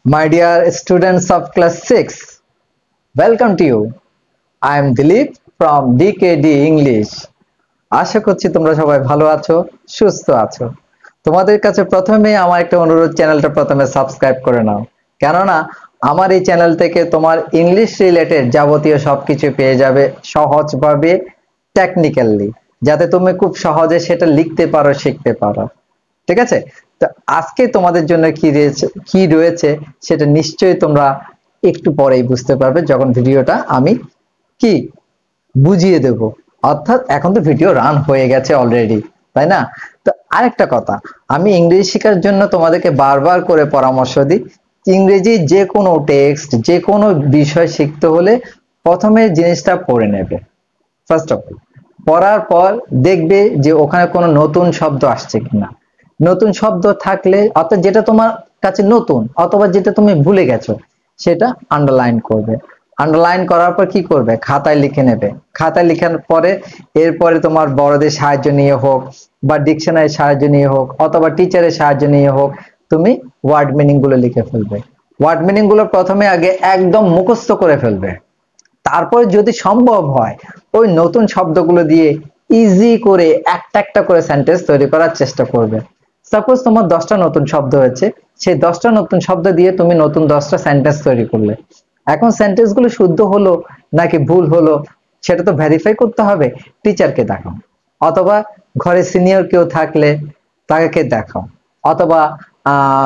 My dear students of class 6, welcome to you. I am Dilip from DKD English. আশা করছি তোমরা সবাই ভালো আছো, সুস্থ আছো। তোমাদের কাছে প্রথমে আমার একটা অনুরোধ, চ্যানেলটা প্রথমে সাবস্ক্রাইব করে নাও, কেননা আমার এই চ্যানেল থেকে তোমার ইংলিশ রিলেটেড যাবতীয় সবকিছু পেয়ে যাবে সহজভাবে, টেকনিক্যালি, যাতে তুমি খুব সহজে সেটা লিখতে পারো, শিখতে পারো। ঠিক আছে? তো আজকে তোমাদের জন্য কি রয়েছে সেটা নিশ্চয়ই তোমরা একটু পরেই বুঝতে পারবে, যখন ভিডিওটা আমি কি বুঝিয়ে দেব। অর্থাৎ এখন তো ভিডিও রান হয়ে গেছে অলরেডি, তাই না? তো আরেকটা কথা, আমি ইংরেজি শেখার জন্য তোমাদেরকে বারবার করে পরামর্শ দিই, ইংরেজি যে কোনো টেক্সট, যে কোনো বিষয় শিখতে হলে প্রথমে জিনিসটা পড়ে নেবে। ফার্স্ট অফ অল পড়ার পর দেখবে যে ওখানে কোনো নতুন শব্দ আসছে কিনা। নতুন শব্দ থাকলে, অর্থাৎ যেটা তোমার কাছে নতুন অথবা যেটা তুমি ভুলে গেছো, সেটা আন্ডারলাইন করবে। আন্ডারলাইন করার পর কি করবে? খাতায় লিখে নেবে। খাতায় লেখার পরে এরপরে তোমার বড়দের সাহায্য নিয়ে হোক বা ডিকশনারির সাহায্য নিয়ে হোক অথবা টিচারের সাহায্য নিয়ে হোক, তুমি ওয়ার্ড মিনিং গুলো লিখে ফেলবে। ওয়ার্ড মিনিং গুলো প্রথমে আগে একদম মুখস্থ করে ফেলবে। তারপর যদি সম্ভব হয় ওই নতুন শব্দগুলো দিয়ে ইজি করে একটা একটা করে সেন্টেন্স তৈরি করার চেষ্টা করবে। সাপোজ তোমার 10টা নতুন শব্দ হয়েছে, সেই 10টা নতুন শব্দ দিয়ে তুমি নতুন 10টা সেন্টেন্স তৈরি করলে। এখন সেন্টেন্স গুলো শুদ্ধ হলো নাকি ভুল হলো সেটা তো ভেরিফাই করতে হবে, টিচারকে দেখাও অথবা ঘরে সিনিয়র কেউ থাকলে তাকে দেখাও, অথবা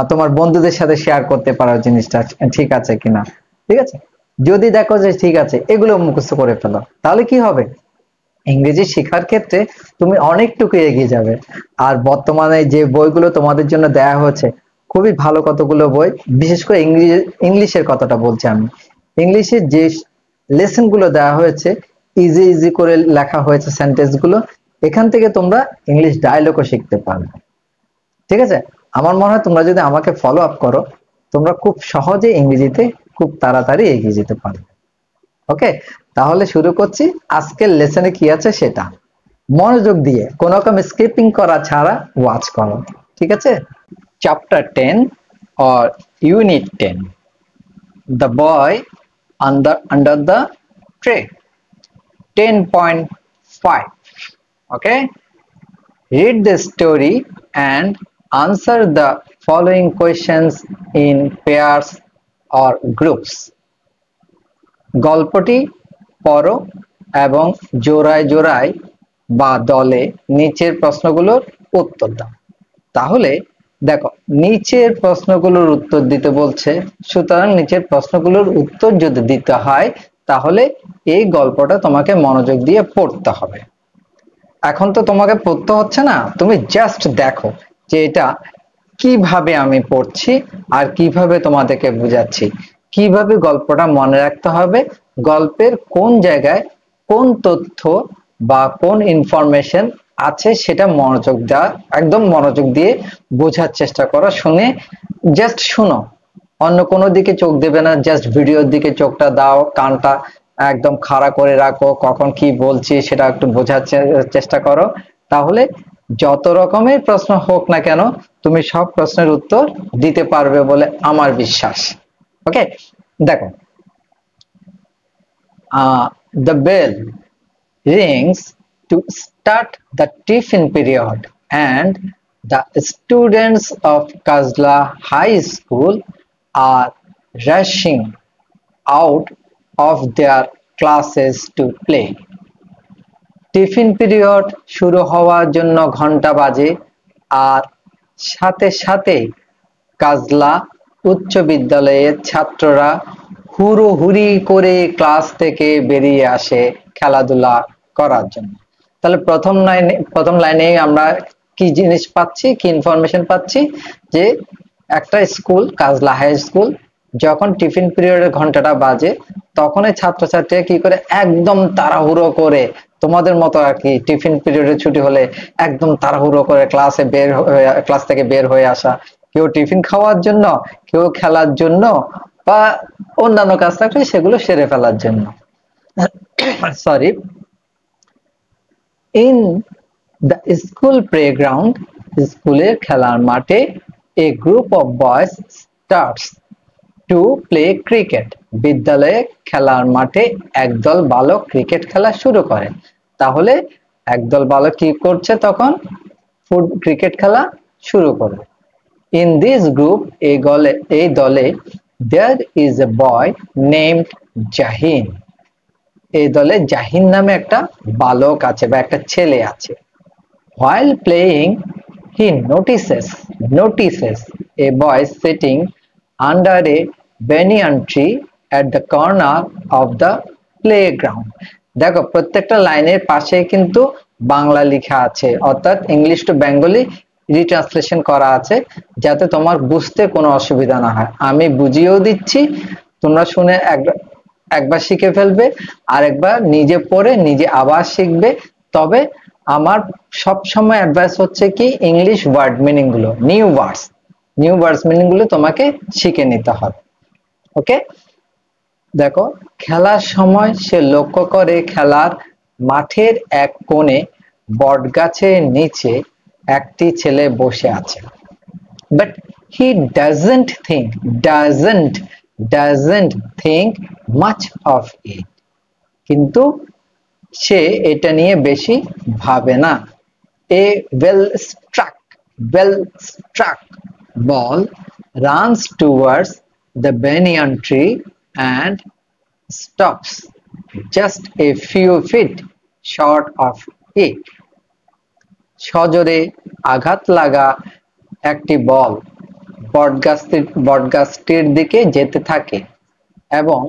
তোমার বন্ধুদের সাথে শেয়ার করতে পারো জিনিসটা ঠিক আছে কিনা। ঠিক আছে? যদি দেখো যে ঠিক আছে, এগুলো মুখস্থ করে ফেলো, তাহলে কি হবে? ইংরেজি শেখার ক্ষেত্রে তুমি অনেকটুকু এগিয়ে যাবে। আর বর্তমানে যে বইগুলো তোমাদের জন্য দেয়া হচ্ছে, খুবই ভালো কতগুলো বই, বিশেষ করে ইংলিশের কথাটা বলছি আমি। ইংলিশের যে লেসন গুলো দেওয়া হয়েছে, ইজি ইজি করে লেখা হয়েছে সেন্টেন্স গুলো, এখান থেকে তোমরা ইংলিশ ডায়লগও শিখতে পারবে। ঠিক আছে? আমার মনে হয় তোমরা যদি আমাকে ফলো আপ করো, তোমরা খুব সহজে ইংরেজিতে খুব তাড়াতাড়ি এগিয়ে যেতে পারবে। ওকে, তাহলে শুরু করছি আজকের লেসনে কি আছে সেটা। মনোযোগ দিয়ে কোনো রকম স্কিপিং করা ছাড়া ওয়াচ করো। ঠিক আছে? Chapter 10 or unit 10, the boy under the tree, 10.5. Okay, read the story and answer the following questions in pairs or groups. গল্পটি পড়ো এবং জোড়ায় জোড়ায় বা দলে নিচের প্রশ্নগুলোর উত্তর দাও। তাহলে দেখো, নিচের প্রশ্নগুলোর উত্তর দিতে বলছে, সুতরাং নিচের প্রশ্নগুলোর উত্তর যদি দিতে হয় তাহলে এই গল্পটা তোমাকে মনোযোগ দিয়ে পড়তে হবে। এখন তো তোমাকে পড়তে হচ্ছে না, তুমি জাস্ট দেখো যে এটা কিভাবে আমি পড়ছি আর কিভাবে তোমাদেরকে বুঝাচ্ছি, কিভাবে গল্পটা মনে রাখতে হবে, গল্পের কোন জায়গায় কোন তথ্য বা কোন ইনফরমেশন আছে সেটা মনোযোগ দেওয়া, একদম মনোযোগ দিয়ে বোঝার চেষ্টা করো। শুনে জাস্ট শুনো, অন্য কোনো দিকে চোখ দেবে না, জাস্ট ভিডিওর দিকে চোখটা দাও, কানটা একদম খাড়া করে রাখো, কখন কি বলছি সেটা একটু বোঝার চেষ্টা করো। তাহলে যত রকমের প্রশ্ন হোক না কেন, তুমি সব প্রশ্নের উত্তর দিতে পারবে বলে আমার বিশ্বাস। ওকে, দেখো, the bell rings to start the tiffin period and the students of Kazla High School are rushing out of their classes to play. Tiffin period শুরু হওয়ার জন্য ঘন্টা বাজে, আর সাথে সাথে কাজলা উচ্চ বিদ্যালয়ের ছাত্ররা হুড়োহুড়ি করে ক্লাস থেকে বেরিয়ে আসে খেলাধুলা করার জন্য। তাহলে প্রথম লাইনে আমরা কি জিনিস পাচ্ছি, কি ইনফরমেশন পাচ্ছি, যে একটা স্কুল, কাজলা হাই স্কুল, যখন টিফিন পিরিয়ডের ঘন্টাটা বাজে তখনই ছাত্রছাত্রীরা কি করে, একদম তাড়াহুড়ো করে, তোমাদের মতো আর কি, টিফিন পিরিয়ডে ছুটি হলে একদম তাড়াহুড়ো করে ক্লাস থেকে বের হয়ে আসা, কেউ টিফিন খাওয়ার জন্য, কেউ খেলার জন্য, বা অন্যান্য কাজ থাকলে সেগুলো সেরে ফেলার জন্য। Sorry, in the school playground, স্কুলের খেলার মাঠে, a group of boys starts to play cricket, বিদ্যালয়ে খেলার মাঠে একদল বালক ক্রিকেট খেলা শুরু করে। তাহলে একদল বালক কি করছে তখন? ক্রিকেট খেলা শুরু করবে। In this group, এই দলে there is a boy named Jahin. এই দলে জাহিন নামে একটা বালক আছে বা একটা ছেলে আছে। While playing, he notices a boy sitting under a banyan tree at the corner of the playground. দেখো প্রত্যেকটা লাইনের পাশে কিন্তু বাংলা লেখা আছে, অর্থাৎ ইংলিশ টু বেঙ্গলি রিট্রান্সলেশন করা আছে, যাতে তোমার বুঝতে কোনো অসুবিধা না হয়। আমি বুঝিয়েও দিচ্ছি, তোমরা শুনে একবার শিখে ফেলবে, আর একবার নিজে পড়ে নিজে আবার শিখবে। তবে আমার সব সময় অ্যাডভাইস হচ্ছে কি, ইংলিশ ওয়ার্ড মিনিং গুলো, নিউ ওয়ার্ডস মিনিং গুলো তোমাকে শিখে নিতে হবে। ওকে, দেখো খেলার সময় সে লক্ষ্য করে খেলার মাঠের এক কোণে বটগাছের নিচে একটি ছেলে বসে আছে। But he doesn't think much of it, কিন্তু সে এটা নিয়ে বেশি ভাবে না। A well struck ball runs towards the banyan tree and stops just a few feet short of it. সজোরে আঘাত লাগা একটি বল বটগাছটির দিকে যেতে থাকে এবং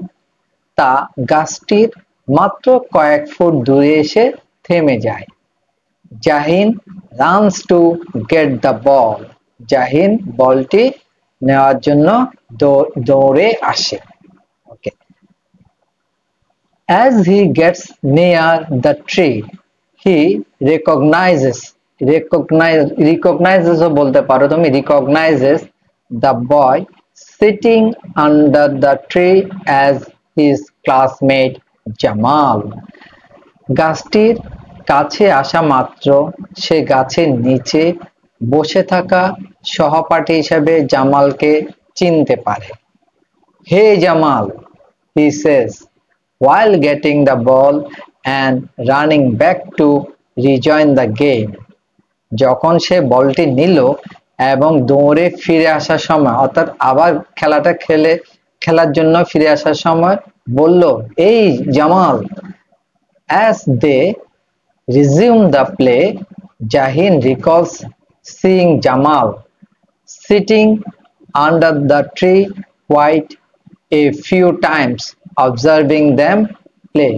তা গাছটির মাত্র কয়েক ফুট দূরে এসে থেমে যায়। Jahin runs to get the ball, Jahin বলটি নেওয়ার জন্য দৌড়ে আসে। ওকে, as he gets near the tree he recognizes বলতে পারো তুমি, recognizes the boy sitting under the tree as his classmate Jamal. গাছটির কাছে আসা মাত্র সে গাছের নিচে বসে থাকা সহপাঠী হিসেবে জামালকে চিনতে পারে। হে Jamal, he says while getting the ball and running back to rejoin the game. যখন সে বলটি নিল এবং দৌড়ে ফিরে আসার সময়, অর্থাৎ আবার খেলাটা খেলার জন্য ফিরে আসার সময় বলল, এই Jamal. As they resume the play, Jahin recalls seeing Jamal sitting under the tree quite a few times, observing them play.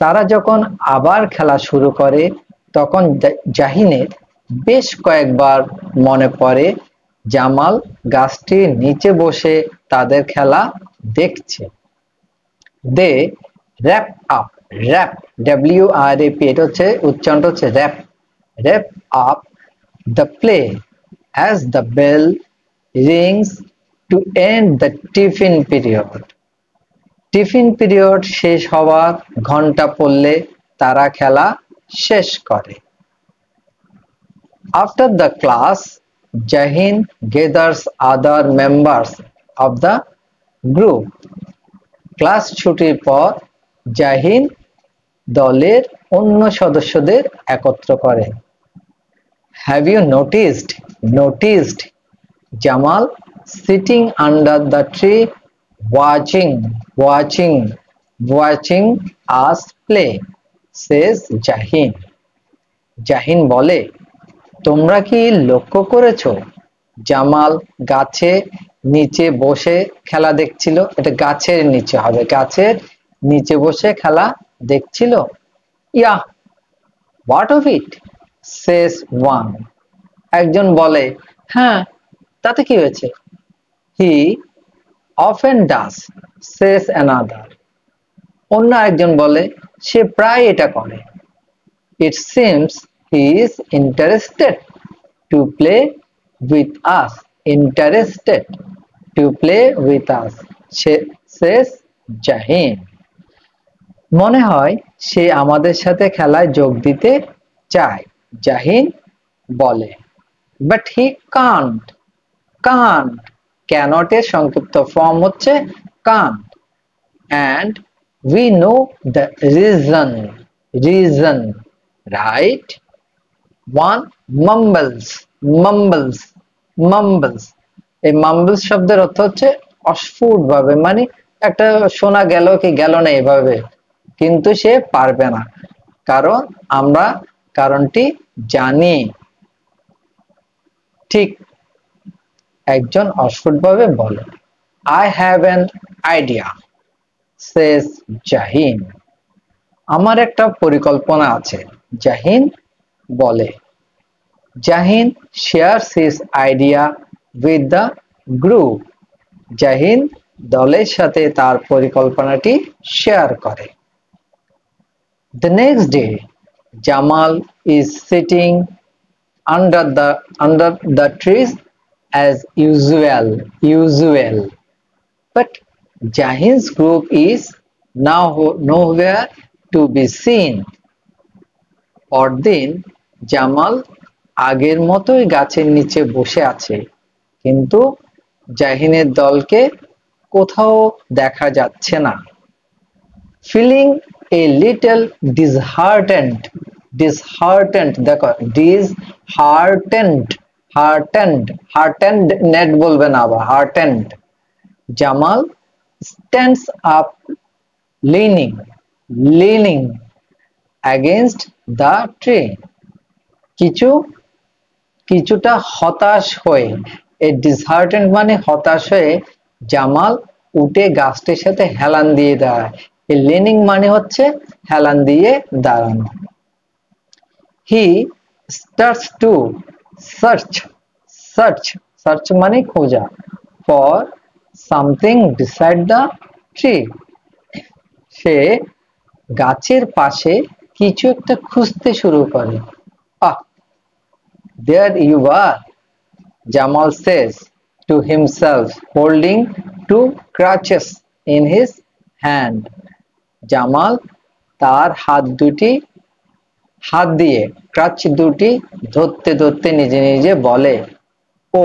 তারা যখন আবার খেলা শুরু করে তখন জাহিনের বেশ কয়েকবার মনে পড়ে জামাল গাছটির নিচে বসে তাদের খেলা দেখছে। দে wrap WRAP, এটা হচ্ছে উচ্চারণটা হচ্ছে wrap up the play as the bell rings to end the tiffin period. Tiffin period শেষ হওয়ার ঘন্টা পড়লে তারা খেলা শেষ করে। After the class, Jahin gathers other members of the group. Class ছুটির পর জাহিন দলের অন্য সদস্যদের একত্র করে। Have you noticed Jamal sitting under the tree watching us play, says Jahin. Jahin বলে, তোমরা কি লক্ষ্য করেছো জামাল গাছে নিচে বসে খেলা দেখছিল? এটা গাছের নিচে হবে, গাছের নিচে বসে খেলা দেখছিল। Yeah, what of it, says one. একজন বলে, হ্যাঁ তাতে কি হয়েছে? He often does, says another. অন্য একজন বলে, সে প্রায় এটা করে। It seems he is interested to play with us, says Jahin. মনে হয় সে আমাদের সাথে খেলায় যোগ দিতে চায়, জাহিন বলে। But he can't. cannot এর সংক্ষিপ্ত ফর্ম হচ্ছে can't, and we know the reason, right? One, mumbles, এই মাম্বলস শব্দের অর্থ হচ্ছে অস্ফুট ভাবে, মানে একটা শোনা গেল কি গেল না এভাবে, কিন্তু সে পারবে না, কারণ আমরা কারণটি জানি। ঠিক একজন অস্ফুট ভাবে বলে, I have an idea, says Jahin. আমার একটা পরিকল্পনা আছে, জাহিন বলে। Jahin shares his idea with the group, Jahin দলের সাথে তার পরিকল্পনাটি শেয়ার করে। The next day, Jamal is sitting under the trees as usual, but Jahin's group is now nowhere to be seen. পরদিন জামাল আগের মতোই গাছের নিচে বসে আছে, কিন্তু জাহিনের দলকে কোথাও দেখা যাচ্ছে না। Feeling a little disheartened, দেখো heartened বলবে না, আবার heartened, Jamal stands up leaning against the tree, কিছুটা হতাশ হয়ে, এই disheartened মানে হতাশ হয়ে জামাল উঠে গাছটির সাথে হেলান দিয়ে দাঁড়ায়। এই leaning মানে হচ্ছে হেলান দিয়ে দাঁড়ানো। He starts to search মানে খোঁজা, for something beside the tree, সে গাছের পাশে কিছু একটা খুঁজতে শুরু করে। There you are, Jamal says to himself, holding two crutches in his hand. Jamal তার হাত দিয়ে ক্রাচ দুটি ধরতে ধরতে নিজে নিজে বলে, ও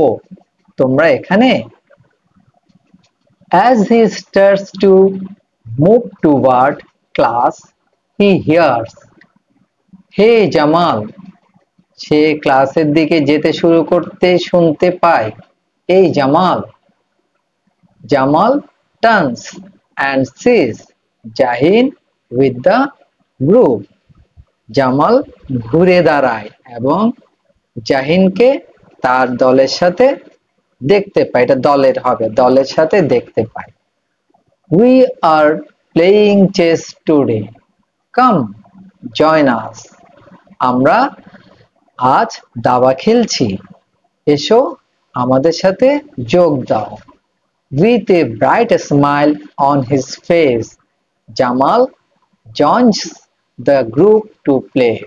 তোমরা এখানে। As he starts to move toward class, he hears, hey Jamal, সে ক্লাসের দিকে যেতে শুরু করতে শুনতে পায়, এই Jamal. Jamal turns and sees Jahin with the group, Jamal ঘুরে দাঁড়ায় এবং জাহিনকে তার দলের সাথে দেখতে পায়, এটা দলের সাথে দেখতে পায়। We are playing chess today, come join us, আমরা আজ দাবা খেলছি, এসো আমাদের সাথে যোগ দাও। With a bright smile on his face, Jamal joins the group to play.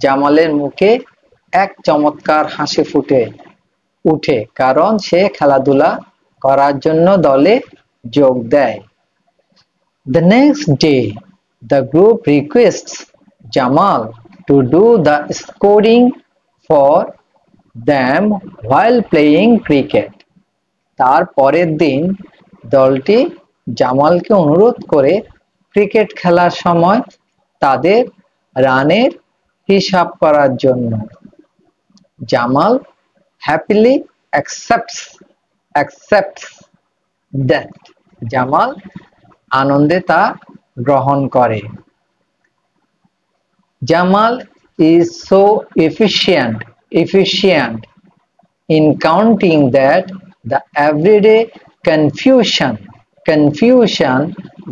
জামালের মুখে এক চমৎকার হাসি ফুটে উঠে, কারণ সে খেলাধুলা করার জন্য দলে যোগ দেয়। The next day, the group requests Jamal to do the scoring for them while playing cricket. তার পরের দিন দলটি জামালকে অনুরোধ করে ক্রিকেট খেলার সময় তাদের রানের হিসাব করার জন্য। Jamal happily accepts that, Jamal আনন্দে তা গ্রহণ করে। Jamal is so efficient in counting that the everyday confusion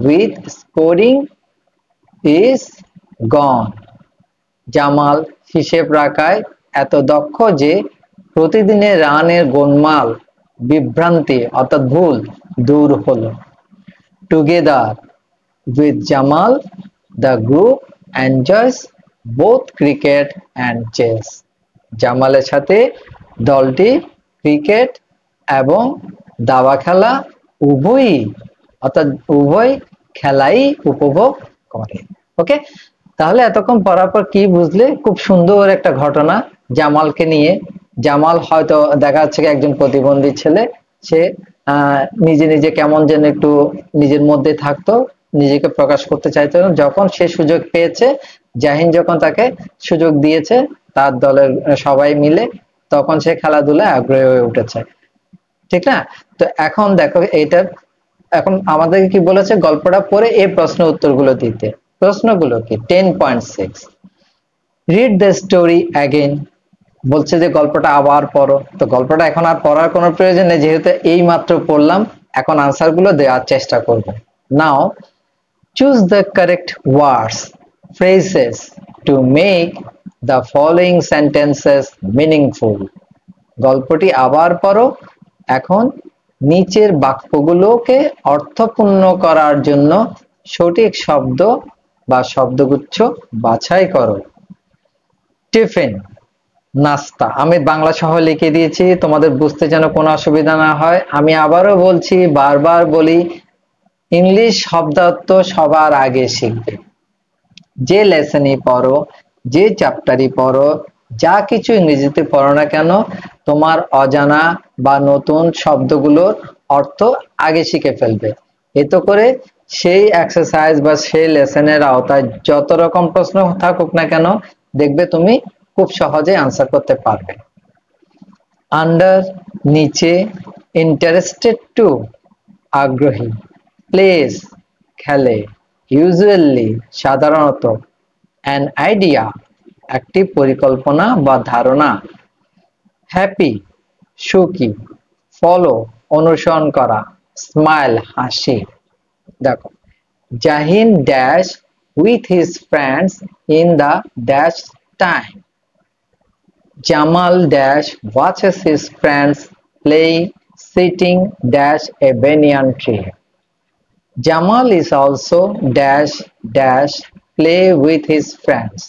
with scoring is gone. Jamal হিসেব রাখায় এত দক্ষ যে প্রতিদিনের রানের গোলমাল, বিভ্রান্তি অর্থাৎ ভুল দূর হলো। Together with Jamal, the group enjoys both cricket and chess. জামালের সাথে দলটি ক্রিকেট এবং দাবা খেলা উভয় খেলাই উপভোগ করে। ওকে, তাহলে এতক্ষণ পড়ার পর কি বুঝলে? খুব সুন্দর একটা ঘটনা জামালকে নিয়ে। জামাল হয়তো দেখা যাচ্ছে একজন প্রতিবন্ধী ছেলে, সে নিজে নিজে কেমন যেন একটু নিজের মধ্যে থাকতো, নিজেকে প্রকাশ করতে চাইতো না। যখন সে সুযোগ পেয়েছে, জাহিন যখন তাকে সুযোগ দিয়েছে তার দলের সবাই মিলে, তখন সে খেলাধুলায় আগ্রহী হয়ে উঠেছে, ঠিক না? তো এখন দেখো এইটার, এখন আমাদেরকে কি বলেছে গল্পটা পড়ে এই প্রশ্ন উত্তরগুলো দিতে। প্রশ্নগুলো কি? 10.6 রিড দ্য স্টোরি অ্যাগেন, বলছে যে গল্পটা আবার পড়ো। তো গল্পটা এখন আর পড়ার কোনো প্রয়োজন নেই, যেহেতু এই মাত্র পড়লাম। এখন আনসার গুলো দেওয়ার চেষ্টা করব। Now choose the correct words phrases to make the following sentences meaningful. গল্পটি আবার পড়ো। এখন নিচের বাক্যগুলোকে অর্থপূর্ণ করার জন্য সঠিক শব্দ বা শব্দগুচ্ছ বাছাই করো। টিফিন, নাস্তা, আমি বাংলা সহ লিখে দিয়েছি, তোমাদের বুঝতে যেন কোনো অসুবিধা না হয়। আমি আবারও বলছি, বারবার বলি, ইংলিশ শব্দার্থ সবার আগে শিখবে। যে লেসনই পড়ো, যে চ্যাপ্টারই পড়ো, যা কিছু ইংরেজিতে পড়ো না কেন, তোমার অজানা বা নতুন শব্দগুলোর অর্থ আগে শিখে ফেলবে। এতে করে সেই এক্সারসাইজ বা সেই লেসনের আওতায় যত রকম প্রশ্ন থাকুক না কেন, দেখবে তুমি খুব সহজে আনসার করতে পারবে। আন্ডার, নিচে, ইন্টারেস্টেড টু, আগ্রহী, প্লেস, খেলে, ইউজুয়ালি, সাধারণত, অ্যান আইডিয়া, একটি পরিকল্পনা বা ধারণা, হ্যাপি, সুখী, ফলো, অনুসরণ করা, স্মাইল, হাসি। দেখো, Jahin dash with his friends in the dash time. Jamal dash watches his friends play sitting dash a banyan tree. Jamal is also dash dash play with his friends.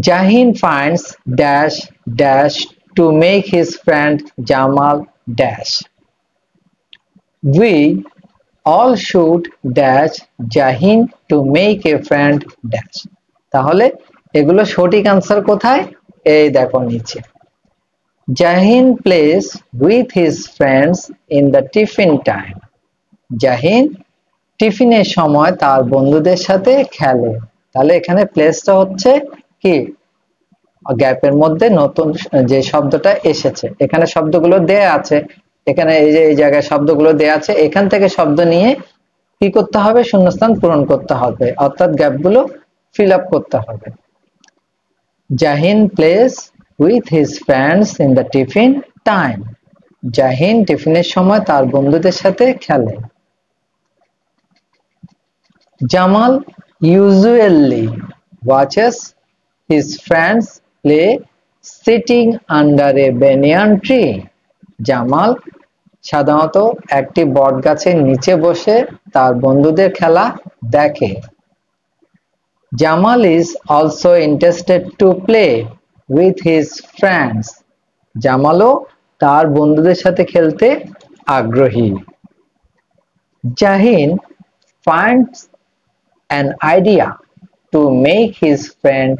Jahin finds dash dash to make his friend Jamal dash. We all should dash Jahin to make a friend dash. তাহলে এগুলো সঠিক answer কোথায়? এই দেখো নিচে। Jahin place with his friends in the tiffin time. Jahin টিফিনের সময় তার বন্ধুদের সাথে খেলে। তাহলে এখানে প্লেসটা হচ্ছে কি, গ্যাপের মধ্যে নতুন যে শব্দটা এসেছে, এখানে শব্দগুলো দেয়া আছে, এখানে এই যে এই জায়গায় শব্দগুলো দেয়া আছে, এখান থেকে শব্দ নিয়ে কি করতে হবে? শূন্যস্থান পূরণ করতে হবে, অর্থাৎ গ্যাপগুলো ফিল আপ করতে হবে। Jahin place with his friends in the tiffin time. Jahin টিফিনের সময় তার বন্ধুদের সাথে খেলে। Jamal usually watches his friends play sitting under a banyan tree. Jamal সাধারণত একটি বটগাছের নিচে বসে তার বন্ধুদের খেলা দেখে। Jamal is also interested to play with his friends. জামালও তার বন্ধুদের সাথে খেলতে আগ্রহী। Jahin finds an idea to make his friend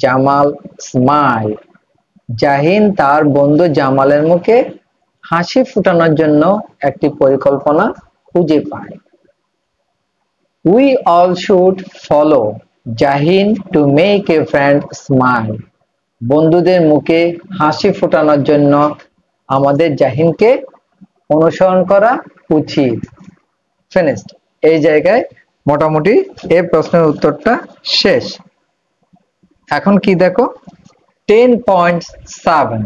Jamal smile. Jahin তার বন্ধু জামালের মুখে হাসি ফুটানোর জন্য একটি পরিকল্পনা খুঁজে পায়। We all should follow Jahin to make a friend smile. বন্ধুদের মুখে হাসি ফোটানোর জন্য আমাদের জাহিনকে অনুসরণ করা উচিত। ফিনিশড। এই জায়গায় মোটামুটি এই প্রশ্নের উত্তরটা শেষ। এখন কি দেখো, 10.7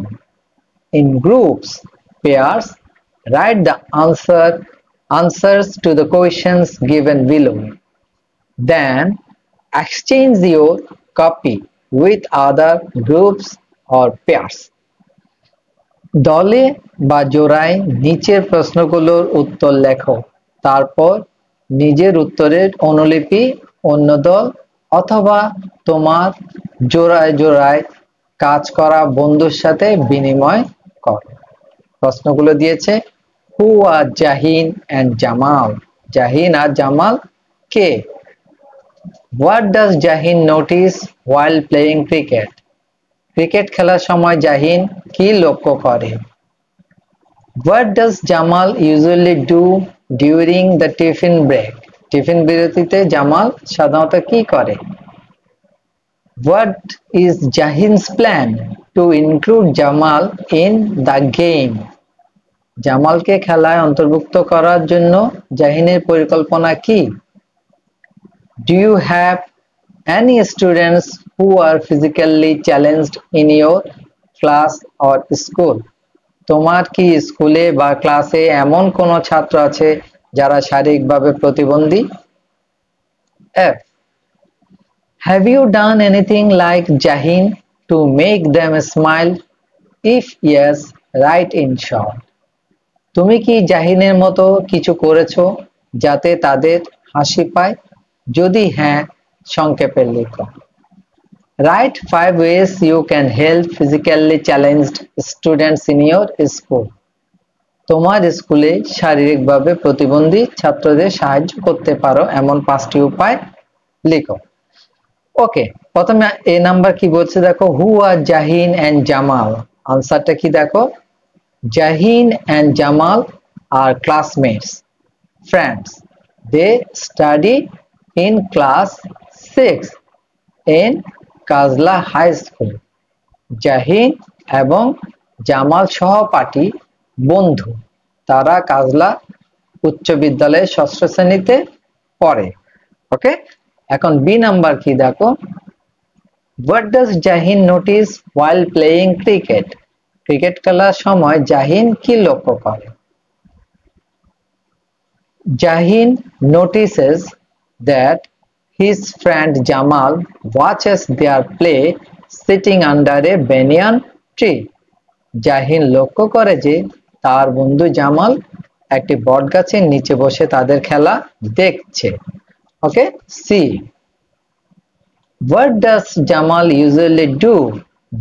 in groups, pairs, write the answers to the questions given below. Then exchange your copy with other groups or pairs. দলে বা জোড়ায় নিচের প্রশ্নগুলোর উত্তর লেখো, তারপর নিজের উত্তরের অনুলিপি অন্য দল অথবা তোমার জোড়ায় জোড়ায় কাজ করা বন্ধুর সাথে বিনিময় করো। প্রশ্নগুলো দিয়েছে, হু আর Jahin and Jamal. Jahin R Jamal K? What does Jahin notice while playing cricket? Cricket খেলার সময় জাহিন কি লক্ষ্য করে? What does Jamal usually do during the tiffin break? Tiffin বিরতিতে জামাল সাধারণত কি করে? What is Jahin's plan to include Jamal in the game? জামালকে খেলায় অন্তর্ভুক্ত করার জন্য জাহিনের পরিকল্পনা কি? Do you have any students who are physically challenged in your class or school? তোমার কি স্কুলে বা ক্লাসে এমন কোনো ছাত্র আছে যারা শারীরিকভাবে প্রতিবন্ধী? F. Have you done anything like Jahin to make them smile? If yes, write in short. তুমি কি জাহিনের মতো কিছু করেছো যাতে তাদের হাসি পায়? যদি হ্যাঁ, সংক্ষেপে লিখো। Write 5 ways you can help physically challenged students in your school. তোমার স্কুলে শারীরিকভাবে প্রতিবন্ধী ছাত্রদের সাহায্য করতে পারো এমন 5টি উপায় লিখো। ওকে, প্রথমে এ নাম্বার কি বলছে দেখো, হু আর জাহিন এন্ড জামাল। আনসারটা কি দেখো, Jahin and Jamal are classmates, friends. They study in class 6 in Kazla High School. Jahin এবং জামাল সহপাঠী, বন্ধু। তারা কাজলা উচ্চ বিদ্যালয়ের 6ষ্ঠ শ্রেণীতে পড়ে। ওকে, এখন বি নাম্বার কি দেখো, What does Jahin notice while playing cricket? Cricket খেলার সময় জাহিন কি লক্ষ্য করে? Jahin notices that his friend Jamal watches their play sitting under a banyan tree. Jahin লক্ষ্য করে যে তার বন্ধু জামাল একটি বটগাছের নিচে বসে তাদের খেলা দেখছে। Okay, see. What does Jamal usually do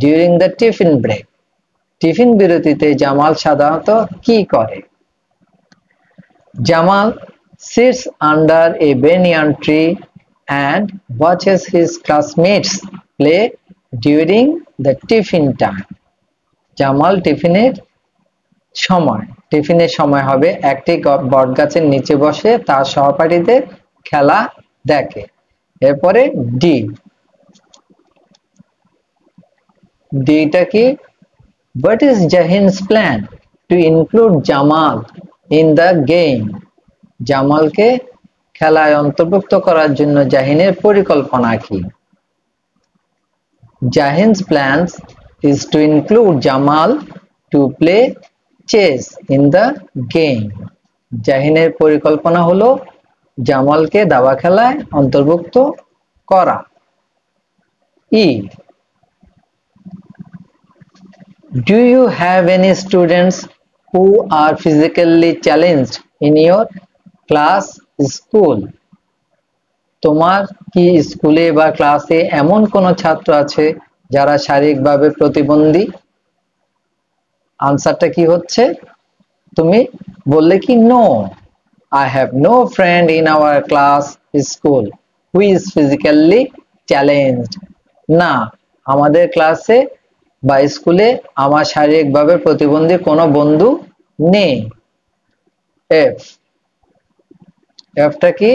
during the tiffin break? Tiffin বিরতিতে জামাল সাধারণত কি করে? Jamal sits under a banyan tree and watches his classmates play during the tiffin time. Jamal টিফিনের সময় হবে একটি বটগাছের নিচে বসে তার সহপাঠীদের খেলা দেখে। এরপরে ডিটা কি, What is Jahin's plan to include Jamal in the game? জামালকে খেলায় অন্তর্ভুক্ত করার জন্য জাহিনের পরিকল্পনা কি? Jahin's plans is to include Jamal to play chess in the game. জাহিনের পরিকল্পনা হলো জামালকে দাবা খেলায় অন্তর্ভুক্ত করা। ই, Do you have any students who are physically challenged in your class, school? তোমার কি স্কুলে বা ক্লাসে এমন কোন ছাত্র আছে যারা শারীরিকভাবে প্রতিবন্ধী? আনসারটা কি হচ্ছে, তুমি বললে কি no, I have no friend in our class, school who is physically challenged. না, আমাদের ক্লাসে বা স্কুলে আমার শারীরিকভাবে প্রতিবন্ধী কোনো বন্ধু নেই। এফটা কি,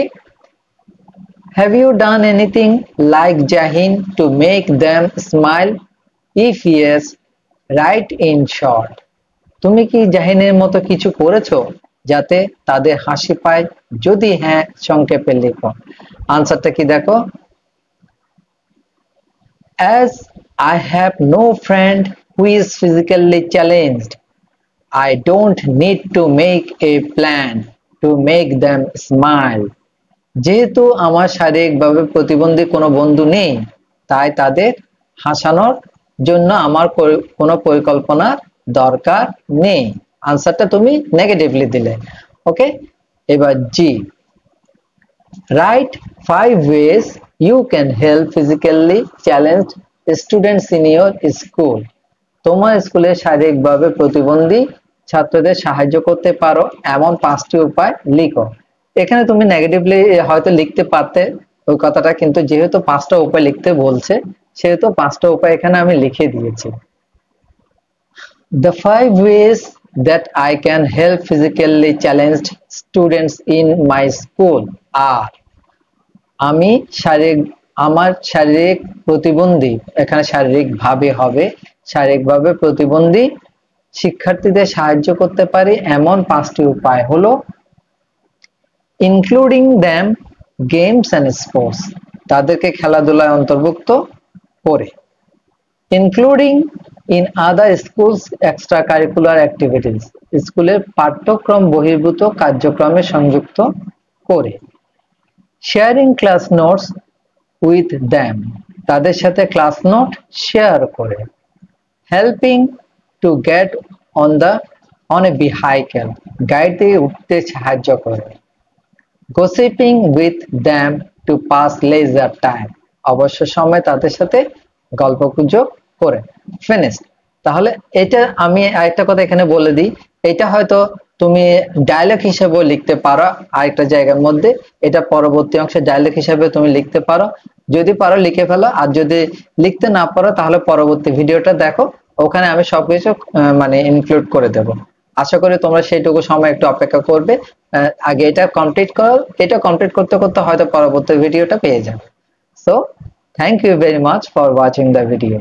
Have you done anything like Jahin to make them smile? If yes, write in short. তুমি কি জাহিনের মতো কিছু করেছো যাতে তাদের হাসি পায়? যদি হ্যাঁ, সংক্ষেপে লিখো। আনসারটা কি দেখো, As I have no friend who is physically challenged, I don't need to make a plan to make them smile. যেহেতু আমার শারীরিকভাবে প্রতিবন্ধী কোনো বন্ধু নেই, তাই তাদের হাসানোর জন্য আমার কোনো পরিকল্পনার দরকার নেই। আনসারটা তুমি নেগেটিভলি দিলে। ওকে, এবার জি, Write 5 ways you can help physically challenged students in your school. তোমার স্কুলে শারীরিকভাবে প্রতিবন্ধী ছাত্রদের সাহায্য করতে পারো এমন 5টি উপায় লিখো। এখানে তুমি নেগেটিভলি হয়তো লিখতে পারতে ওই কথাটা, কিন্তু যেহেতু 5টা উপায় লিখতে বলছে সেহেতু 5টা উপায় এখানে আমি লিখে দিয়েছি। The 5 ways that I can help physically challenged students in my school are আমি আমার শারীরিক প্রতিবন্ধী, এখানে শারীরিক ভাবে হবে, শারীরিকভাবে প্রতিবন্ধী শিক্ষার্থীদের সাহায্য করতে পারি এমন 5টি উপায় হলো including them games and sports, তাদেরকে খেলাধুলায় অন্তর্ভুক্ত করে, including in other schools extra curricular activities, স্কুলের পাঠ্যক্রম বহির্ভূত কার্যক্রমে সংযুক্ত করে, sharing class notes with them, তাদের সাথে ক্লাস নোট শেয়ার করে, helping to get on a vehicle, গাড়ি থেকে উঠতে সাহায্য করে, gossiping with them to pass leisure time, অবসর সময় তাদের সাথে গল্পগুজব করে। ফিনিশড। তাহলে এটা আমি আরেকটা কথা এখানে বলে দিই, এটা হয়তো তুমি ডায়লগ হিসেবে লিখতে পারো আরেকটা জায়গার মধ্যে, এটা পরবর্তী অংশে ডায়লগ হিসেবে তুমি লিখতে পারো, যদি পারো লিখে ফেলো, আর যদি লিখতে না পারো তাহলে পরবর্তী ভিডিওটা দেখো, ওখানে আমি সবকিছু মানে ইনক্লুড করে দেব। আশা করি তোমরা সেইটুকু সময় একটু অপেক্ষা করবে, আগে এটা কমপ্লিট করো, এটা কমপ্লিট করতে করতে হয়তো পরবর্তী ভিডিওটা পেয়ে যাবে। So thank you very much for watching the video.